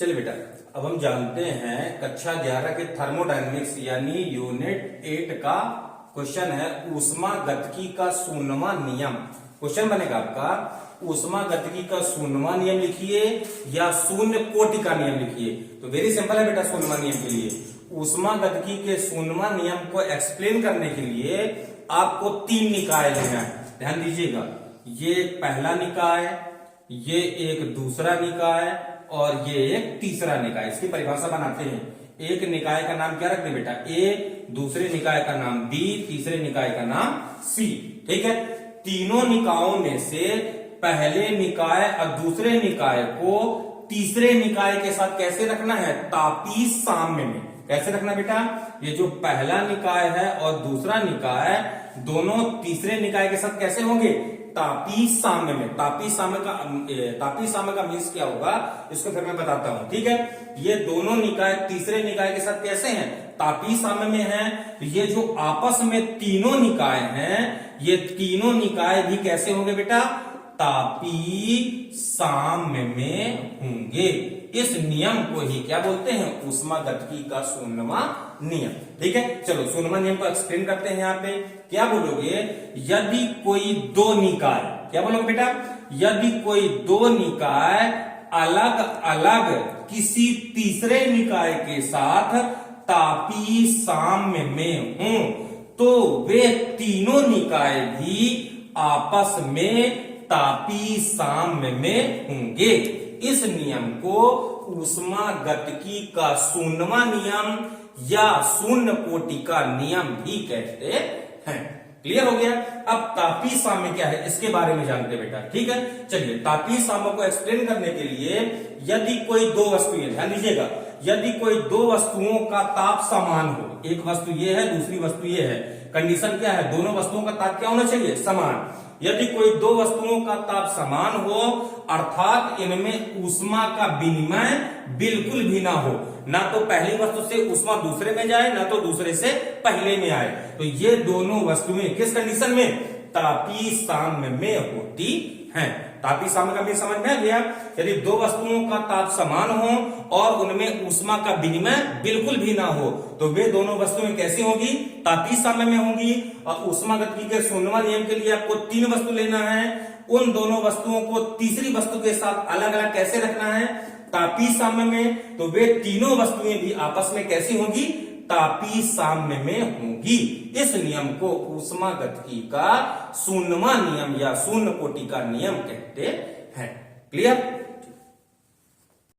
चलिए बेटा, अब हम जानते हैं कक्षा 11 के थर्मोडायनेमिक्स यानी यूनिट 8 का क्वेश्चन है ऊष्मागतिकी का शून्यवां नियम। क्वेश्चन बनेगा आपका ऊष्मागतिकी का शून्यवां नियम लिखिए या शून्य कोटि का नियम लिखिए। तो वेरी सिंपल है बेटा, शून्यवां नियम के लिए ऊष्मागतिकी के शून्यवां नियम को एक्सप्लेन करने के लिए आपको 3 निकाय लेना है। ध्यान दीजिएगा, ये एक पहला निकाय, ये एक दूसरा निकाय और ये एक तीसरा निकाय। इसकी परिभाषा बनाते हैं। एक निकाय का नाम क्या रखते बेटा? ए, दूसरे निकाय का नाम बी, तीसरे निकाय का नाम सी। ठीक है, तीनों निकायों में से पहले निकाय और दूसरे निकाय को तीसरे निकाय के साथ कैसे रखना है? तापीय साम्य में। कैसे रखना बेटा? ये जो पहला निकाय है और दूसरा निकाय दोनों तीसरे निकाय के साथ कैसे होंगे? तापीय साम्य में। तापीय साम्य का मीन्स क्या होगा इसको फिर मैं बताता हूं। ठीक है, ये दोनों निकाय तीसरे निकाय के साथ कैसे हैं? तापीय साम्य में हैं। तो ये जो आपस में तीनों निकाय हैं, ये तीनों निकाय भी कैसे होंगे बेटा? तापीय साम्य में होंगे। इस नियम को ही क्या बोलते हैं? ऊष्मागतिकी का शून्यवां नियम। ठीक है, चलो शून्यवां नियम को एक्सप्लेन करते हैं। यहाँ पे क्या बोलोगे? यदि कोई दो निकाय, क्या बोलोगे बेटा? यदि कोई दो निकाय अलग अलग किसी तीसरे निकाय के साथ तापीय साम्य में हों तो वे तीनों निकाय भी आपस में तापीय साम्य में होंगे। इस नियम को ऊष्मागतिकी का शून्यवां नियम या शून्य कोटि का नियम भी कहते हैं। क्लियर हो गया? अब तापीय साम्य क्या है इसके बारे में जानते बेटा। ठीक है, चलिए तापीय साम्य को एक्सप्लेन करने के लिए यदि कोई दो वस्तुएं, ध्यान दीजिएगा, यदि कोई दो वस्तुओं का ताप समान हो, एक वस्तु ये है दूसरी वस्तु ये है, कंडीशन क्या है? दोनों वस्तुओं का ताप क्या होना चाहिए? समान। यदि कोई दो वस्तुओं का ताप समान हो अर्थात इनमें ऊष्मा का विनिमय बिल्कुल भी ना हो, ना तो पहली वस्तु से ऊष्मा दूसरे में जाए ना तो दूसरे से पहले में आए, तो ये दोनों वस्तुएं किस कंडीशन में? तापीय साम्य में होती हैं। तापीय साम्य का भी समझ में आ गया। यदि दो वस्तुओं का ताप समान हो और उनमें ऊष्मा का विनिमय बिल्कुल भी ना हो तो वे दोनों वस्तुएं कैसी होंगी? तापीय साम्य में होंगी। और ऊष्मागतिकी के शून्यवां नियम के लिए आपको 3 वस्तु लेना है। उन दोनों वस्तुओं को तीसरी वस्तु के साथ अलग अलग कैसे रखना है? तापीय साम्य में। तो वे तीनों वस्तुएं भी आपस में कैसी होंगी? तापीय साम्य में होंगी। इस नियम को ऊष्मागतिकी का शून्यवां नियम या शून्य कोटि का नियम कहते हैं। क्लियर?